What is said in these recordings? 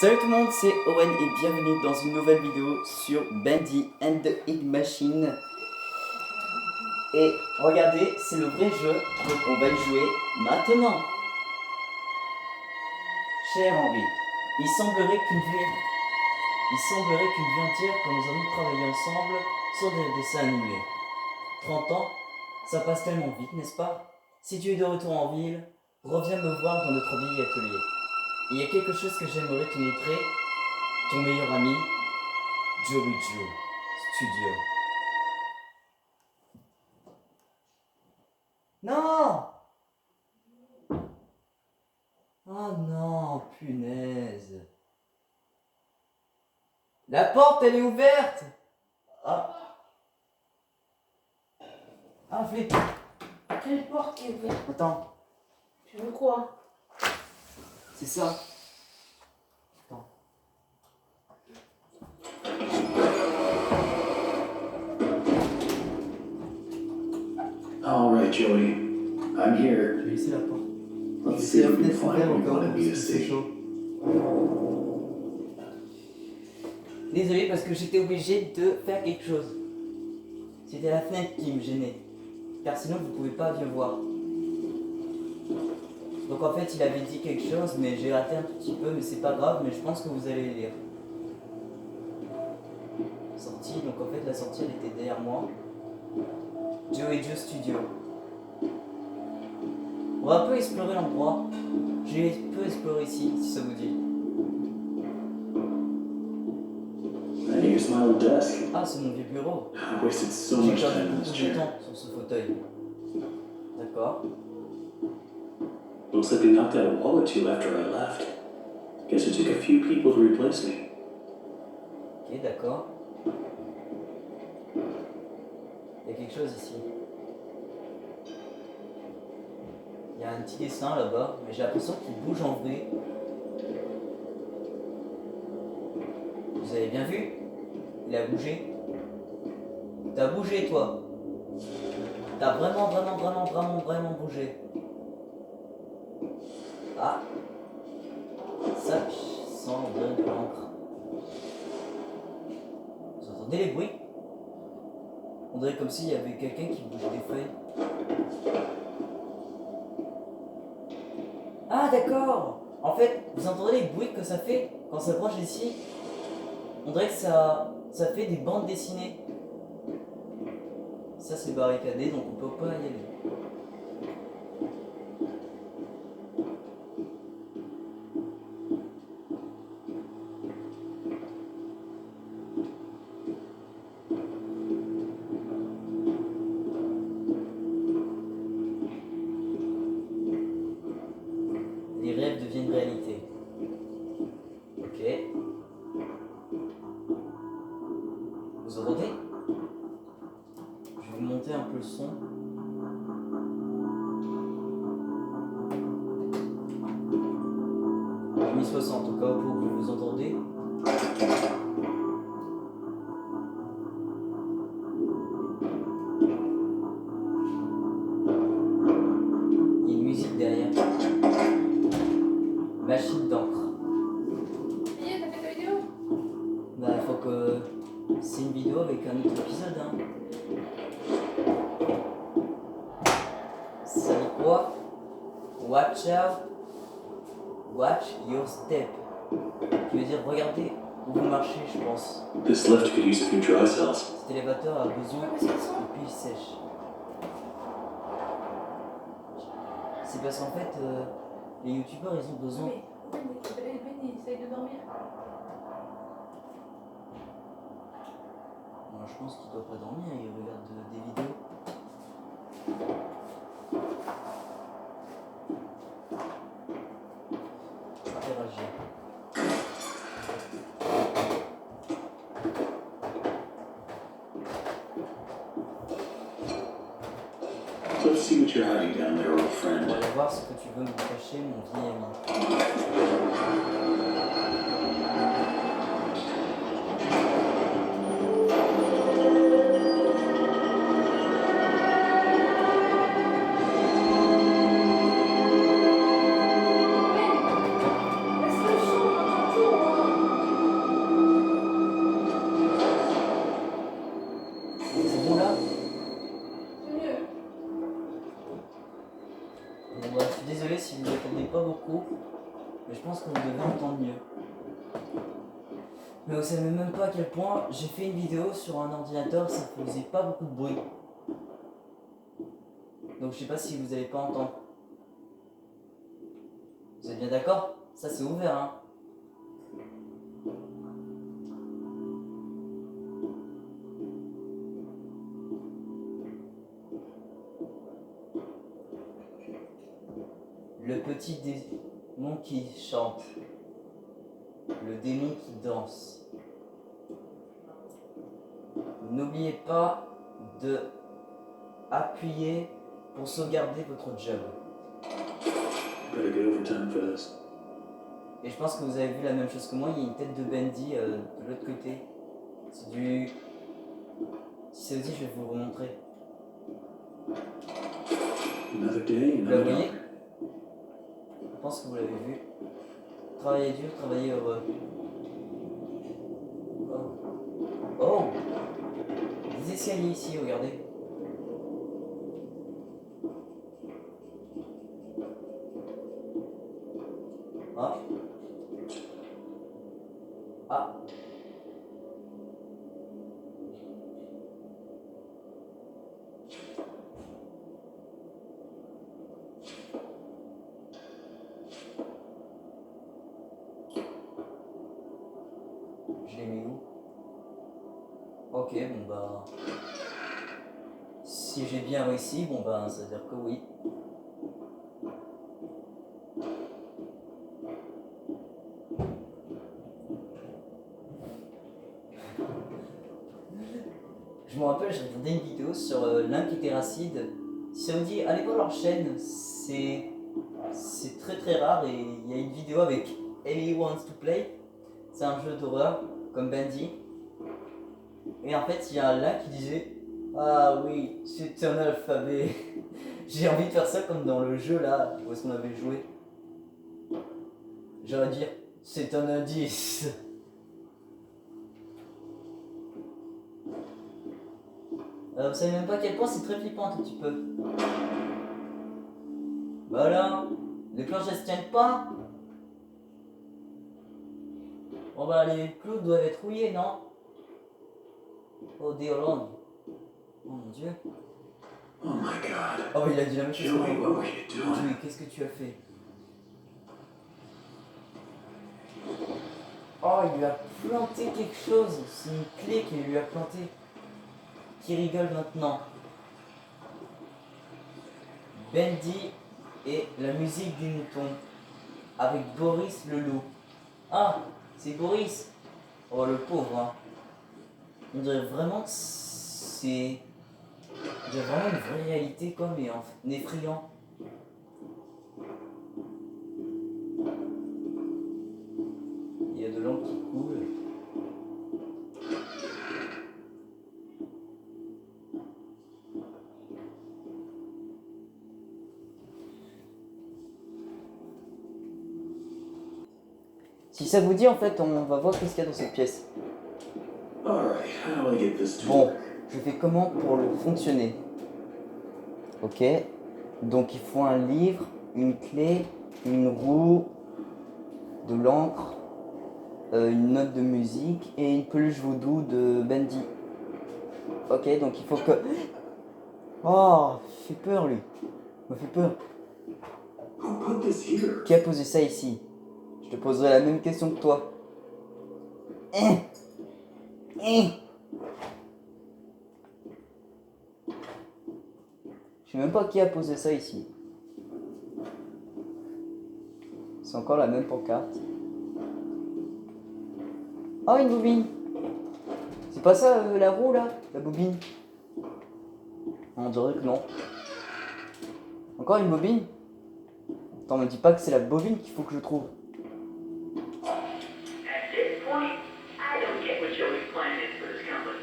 Salut tout le monde, c'est Owen et bienvenue dans une nouvelle vidéo sur Bendy and the Ink Machine. Et regardez, c'est le vrai jeu, donc on va y jouer maintenant. Cher Henri, il semblerait qu'une vie entière, quand nous avons travaillé ensemble sur des dessins animés. 30 ans, ça passe tellement vite, n'est-ce pas? Si tu es de retour en ville, reviens me voir dans notre vieil atelier. Il y a quelque chose que j'aimerais te montrer. Ton meilleur ami, Joey Joe Studio. Non! Oh non, punaise. La porte, elle est ouverte! Ah. Ah, flip. Quelle porte qui est ouverte? Attends, Tu veux quoi? c'est ça. Attends. All right, Joey. I'm Je here. vais laisser la porte. Let's see if we can find what we wanted me to C'est see. chaud. Désolé parce que j'étais obligé de faire quelque chose. C'était la fenêtre qui me gênait. Car sinon vous pouvez pas bien voir. Donc en fait il avait dit quelque chose mais j'ai raté un tout petit peu mais c'est pas grave mais je pense que vous allez le lire. Sortie, donc en fait la sortie elle était derrière moi. Joey Joe Studio. On va un peu explorer l'endroit. Je vais un peu explorer ici si ça vous dit. And here's my old desk. Ah c'est mon vieux bureau. I wasted so J'ai much perdu time in beaucoup this de chair. temps sur ce fauteuil. D'accord. Looks like they knocked out a wall or two after I left. Guess it took a few people to replace me. Ok, d'accord. Il y a quelque chose ici. Il y a un petit dessin là-bas, mais j'ai l'impression qu'il bouge en vrai. Vous avez bien vu? Il a bougé. T'as bougé toi. T'as vraiment bougé. Ah. Ça sent de l'encre. Vous entendez les bruits? On dirait comme s'il y avait quelqu'un qui bougeait des feuilles. Ah d'accord. En fait, vous entendez les bruits que ça fait quand ça s'approche d'ici? On dirait que ça fait des bandes dessinées. Ça c'est barricadé donc on peut pas y aller. Les rêves deviennent réalité. Ok. Vous entendez? Je vais vous monter un peu le son. J'ai mis 60 au cas où pour que vous entendez. Il y a une musique derrière. Machine d'encre. T'as fait ta vidéo? Bah faut que... C'est une vidéo avec un autre épisode hein. Ça dit quoi? Watch out. Watch your step. Qui veut dire regardez où vous marchez je pense. This lift could use a few dry cells. Cet élévateur a besoin Mais c'est le son. de piles sèches. C'est parce qu'en fait les youtubeurs ils ont besoin... Ben, il essaye de dormir. Moi je pense qu'il doit pas dormir, il regarde des vidéos. Interagir. Let's see what you're hiding down there, old On friend. va aller voir ce que tu veux me cacher mon vieil ami. Laisse le son, on entend tout. Mais je pense que vous devez entendre mieux. Mais vous savez même pas à quel point j'ai fait une vidéo sur un ordinateur, ça faisait pas beaucoup de bruit. Donc je sais pas si vous allez pas entendre. Vous êtes bien d'accord? Ça c'est ouvert hein. Le petit démon qui chante. Le démon qui danse. N'oubliez pas de appuyer pour sauvegarder votre job. Better get overtime fast. Et je pense que vous avez vu la même chose que moi, il y a une tête de Bendy de l'autre côté. C'est du... Si c'est aussi, je vais vous remontrer. Another day, Vous la another voyez? dollar. Je pense que vous l'avez vu. Travaillez dur, travaillez heureux. Oh. Oh! Des escaliers ici, regardez. Ah. Ah. Je l'ai mis où? Ok, bon bah... Si j'ai bien réussi, bon bah ça veut dire que oui. Je me rappelle, j'ai regardé une vidéo sur l'inclitéracide. Si on dit allez voir leur chaîne, c'est très très rare et il y a une vidéo avec Ellie Wants to Play. C'est un jeu d'horreur comme Bendy. Et en fait, il y a un là qui disait ah oui, c'est un alphabet. J'ai envie de faire ça comme dans le jeu là, où est-ce qu'on avait joué. J'aurais dire c'est un indice. Vous savez même pas à quel point c'est très flippant un tout petit peu. Voilà, les planches elles se tiennent pas. Bon bah les clous doivent être rouillés, non? Oh dear Lord. Oh mon dieu. Oh my god. Oh il a dit la même chose que Joey, moi. what were you doing? Joey, qu'est-ce que tu as fait? Oh il lui a planté quelque chose. C'est une clé qu'il lui a plantée. Qui rigole maintenant. Bendy et la musique des moutons. Avec Boris le loup. Ah, c'est Boris. Oh le pauvre hein. On dirait vraiment que c'est... On dirait vraiment une vraie réalité quoi, mais en effrayant. Il y a de l'encre qui coule. Si ça vous dit en fait, on va voir qu'est-ce qu'il y a dans cette pièce. Alright, how do I get this to Bon, work? je fais comment pour le fonctionner? Ok, donc il faut un livre, une clé, une roue, de l'encre, une note de musique et une peluche voodoo de Bendy. Ok, donc il faut que... Oh, il fait peur lui. Il me fait peur. Who put this here? Qui a posé ça ici? Je te poserai la même question que toi. Je sais même pas qui a posé ça ici. C'est encore la même pancarte. Oh, une bobine. C'est pas ça la roue là? La bobine? On dirait que non. Encore une bobine? Attends, me dis pas que c'est la bobine qu'il faut que je trouve. At this point, I don't get what Joey's plan is for this company.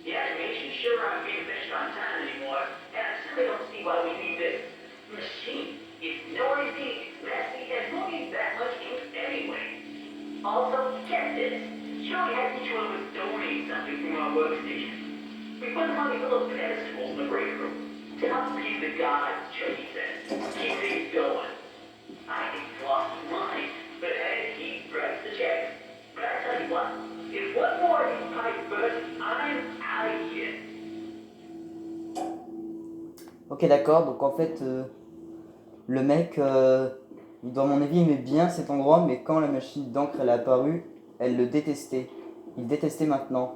The animations sure aren't being finished on time anymore, and I simply don't see why we need this machine. It's noisy, messy, and who needs that much ink anyway? Also, get this. Joey had each one of us donate something from our workstation. We put them on these little pedestals in the break room. To help keep the gods, Chucky said. Keep things going. I think lost mine, but Ok, d'accord, donc en fait, le mec, il doit, à mon avis, aimer bien cet endroit, mais quand la machine d'encre elle est apparue, elle le détestait. Il détestait maintenant.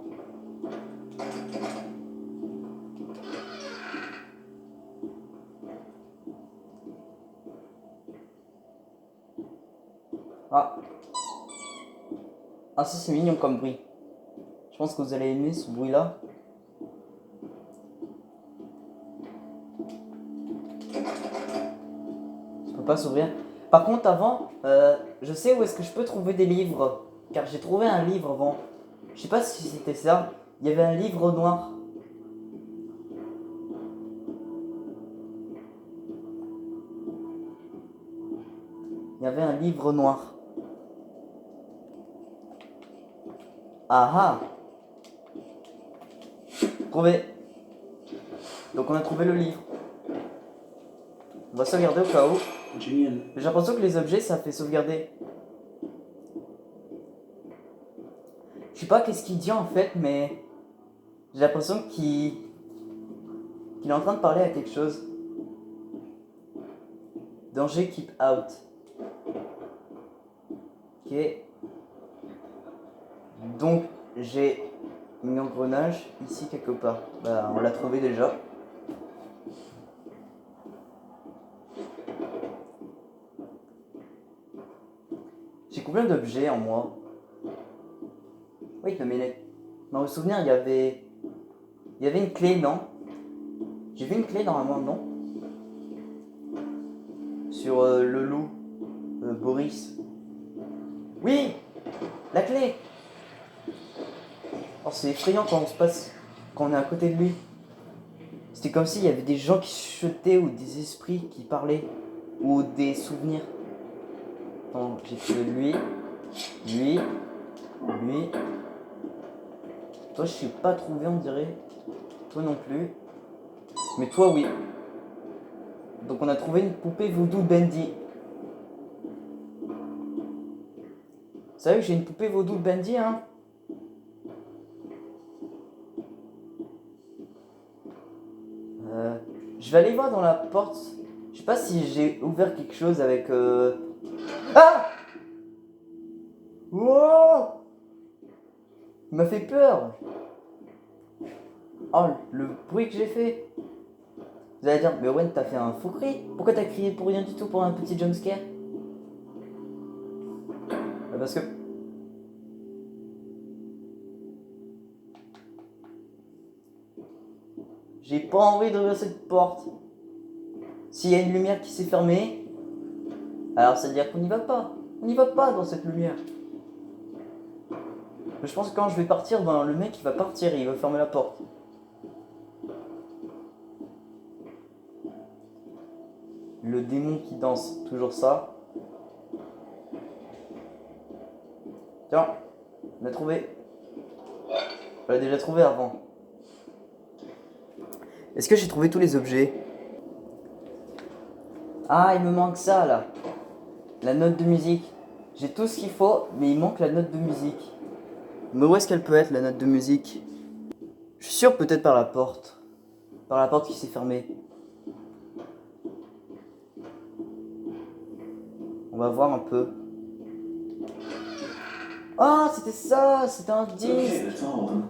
Ah. Ah, ça c'est mignon comme bruit. Je pense que vous allez aimer ce bruit-là. Je peux pas s'ouvrir. Par contre, avant, je sais où est-ce que je peux trouver des livres. Car j'ai trouvé un livre avant. Je sais pas si c'était ça. Il y avait un livre noir. Il y avait un livre noir. Ah ah. Trouvé. Donc on a trouvé le livre. On va sauvegarder au cas où. Gian, J'ai l'impression que les objets ça fait sauvegarder. Je sais pas qu'est-ce qu'il dit en fait, mais j'ai l'impression qu'il est en train de parler à quelque chose. Danger, keep out. Ok. Donc j'ai un engrenage ici quelque part. Bah on l'a trouvé déjà. J'ai combien d'objets en moi? Oui, mais dans le souvenir il y avait une clé, non? J'ai vu une clé normalement, non? Sur le loup, Boris. Oui! La clé! Oh, c'est effrayant quand quand on est à côté de lui. C'était comme s'il y avait des gens qui chuchotaient ou des esprits qui parlaient. Ou des souvenirs. Attends, j'ai trouvé lui. Toi, je suis pas trouvé, on dirait. Toi non plus. Mais toi, oui. Donc, on a trouvé une poupée voodoo Bendy. Vous savez que j'ai une poupée vaudou de Bendy, hein? Je vais aller voir dans la porte. Je sais pas si j'ai ouvert quelque chose avec... Ah! Wow! Il m'a fait peur! Oh, le bruit que j'ai fait! Vous allez dire, mais Owen, t'as fait un faux cri? Pourquoi t'as crié pour rien du tout pour un petit jumpscare? Parce que... J'ai pas envie d'ouvrir cette porte. S'il y a une lumière qui s'est fermée, alors ça veut dire qu'on n'y va pas. On n'y va pas dans cette lumière. Mais je pense que quand je vais partir, ben, le mec il va partir et il va fermer la porte. Le démon qui danse, toujours ça. Tiens, on l'a trouvé. On l'a déjà trouvé avant. Est-ce que j'ai trouvé tous les objets? Ah, il me manque ça là. La note de musique. J'ai tout ce qu'il faut, mais il manque la note de musique. Mais où est-ce qu'elle peut être la note de musique? Je suis sûr peut-être par la porte. Par la porte qui s'est fermée. On va voir un peu. Ah, c'était ça, c'était un disque. okay, that's all, huh?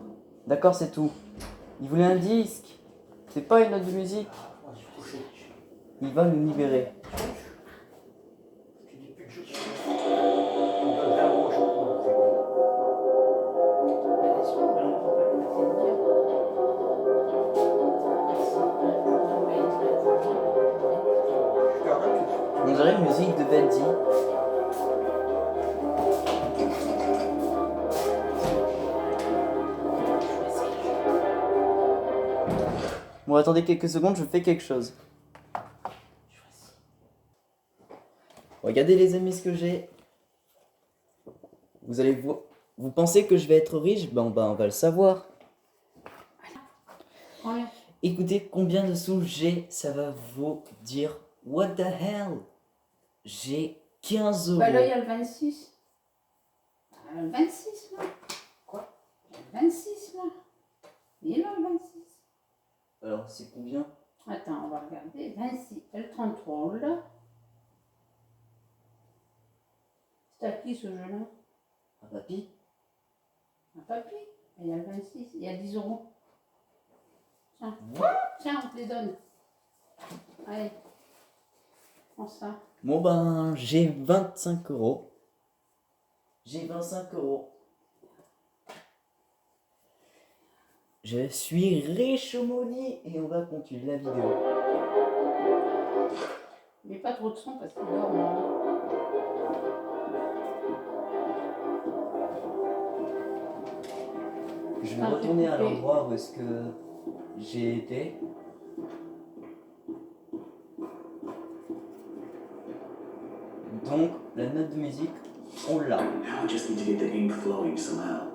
D'accord, c'est tout. Il voulait un disque. C'est pas une note de musique. Il va nous libérer. On dirait une musique de Bendy. Bon, attendez quelques secondes, je fais quelque chose. Regardez les amis ce que j'ai. Vous allez vous pensez que je vais être riche? Ben, on va le savoir. Écoutez combien de sous j'ai, ça va vous dire what the hell. J'ai 15 euros. Bah là, il y a le 26. Le 26 là. Quoi? Le 26 là. Il est là le 26. Alors c'est combien? Attends, on va regarder. 26, elle contrôle. C'est à qui ce jeu-là? Un papy? Un papy. Il y a le 26, il y a 10 euros. Tiens, tiens, on te les donne. Allez, prends ça. Bon ben, j'ai 25 euros. J'ai 25 euros. Je suis riche au Moni et on va continuer la vidéo. Mais pas trop de son parce qu'il dort. Hein. Je vais retourner à l'endroit où est-ce que j'ai été. Donc, la note de musique, on l'a. Now I just need to get the ink flowing somehow.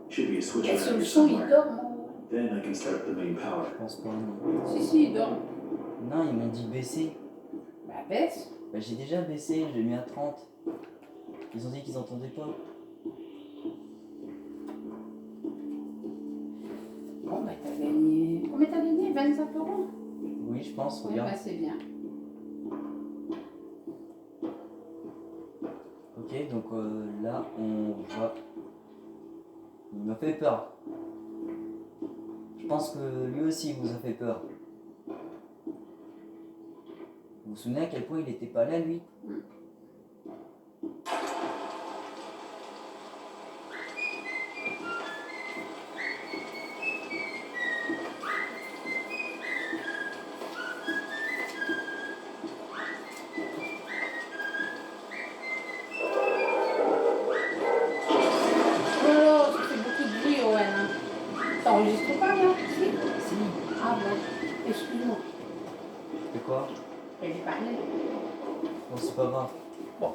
Should be a switch Est-ce que around le here son il somewhere. dort? Non. Then I can start up the main power. Je pense pas, non. Si, il dort. Non, ils m'ont dit baisser. Bah baisse. Bah, j'ai déjà baissé, j'ai mis à 30. Ils ont dit qu'ils entendaient pas. Bon bah t'as gagné. Combien t'as gagné? 25 euros? Oui, je pense, Oui, regarde. bah c'est bien. Ok, donc là, on va... Il m'a fait peur. Je pense que lui aussi vous a fait peur. Vous vous souvenez à quel point il était pas là, lui? Oh là, ça fait beaucoup de bruit, Owen. T'enregistres pas là? Si. Si. Ah bon, excuse-moi. C'est quoi? J'ai parlé. Bon, c'est pas grave. Bon.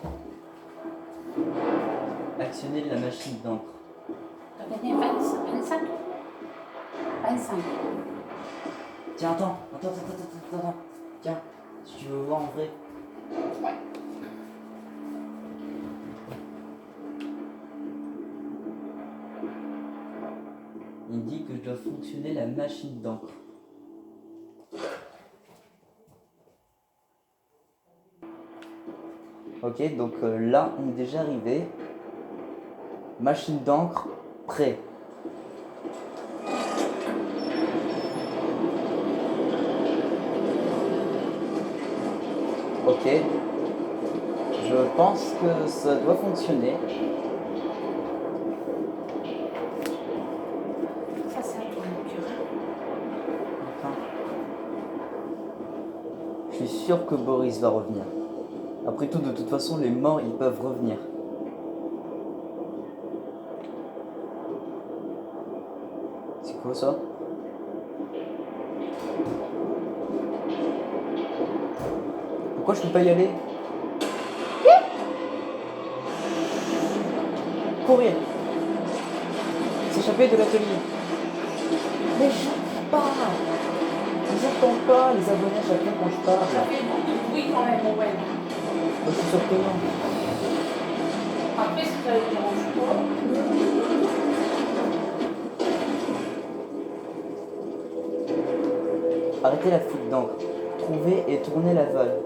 Actionner la machine d'encre. T'as gagné 25? 25. Tiens, attends. Tiens, si tu veux voir en vrai. Ouais. Il dit que je dois fonctionner la machine d'encre. Ok, donc là, on est déjà arrivé. Machine d'encre, prêt. Ok. Je pense que ça doit fonctionner. Ça, c'est à toi, mon cœur. Attends. Je suis sûr que Boris va revenir. Après tout, de toute façon, les morts, ils peuvent revenir. C'est quoi ça? Pourquoi je peux pas y aller? Courir! S'échapper de l'atelier. Mais j'entends pas! Ils entendent pas les abonnés à chaque fois quand je Ça parle. fait beaucoup de bruit quand même, Owen. Je suis sûr que non. Après, si ça ne dérange pas. Arrêtez la fuite d'encre. Trouvez et tournez la voile.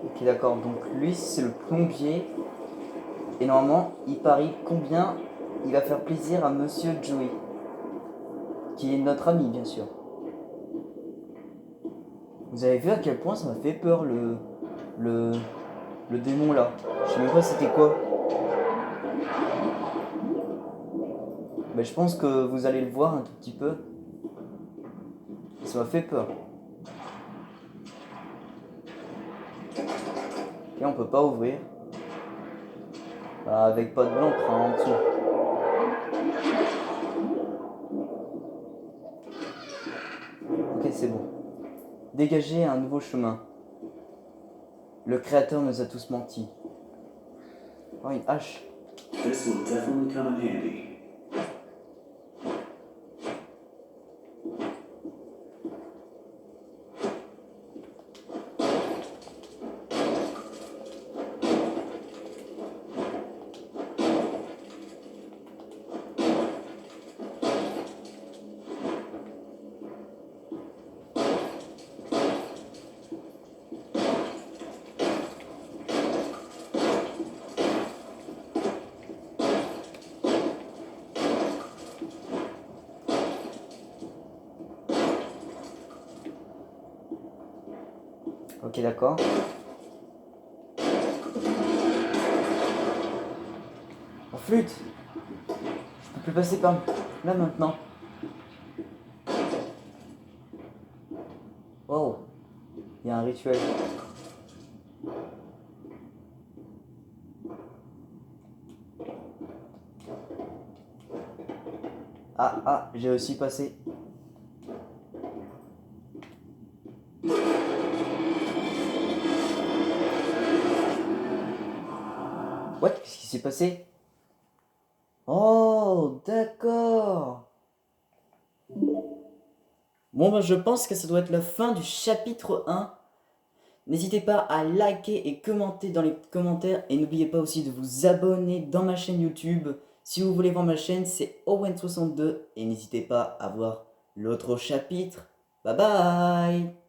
Ok, d'accord, donc lui c'est le plombier. Et normalement, il parie combien il va faire plaisir à Monsieur Joey. Qui est notre ami, bien sûr. Vous avez vu à quel point ça m'a fait peur le démon là. Je sais même pas c'était quoi. Mais je pense que vous allez le voir un tout petit peu. ça m'a fait peur. Et on peut pas ouvrir. Avec pas de blanc en dessous. Ok, c'est bon. Dégager un nouveau chemin. Le créateur nous a tous menti. Oh, une hache. This will definitely come in handy. Ok, d'accord. Oh, flûte! Je peux plus passer par là maintenant. Wow! Il y a un rituel. Ah, j'ai aussi passé. What? Qu'est-ce qui s'est passé? Oh, d'accord. Bon, bah, je pense que ça doit être la fin du chapitre 1. N'hésitez pas à liker et commenter dans les commentaires. Et n'oubliez pas aussi de vous abonner dans ma chaîne YouTube. Si vous voulez voir ma chaîne, c'est Owen62. Et n'hésitez pas à voir l'autre chapitre. Bye bye!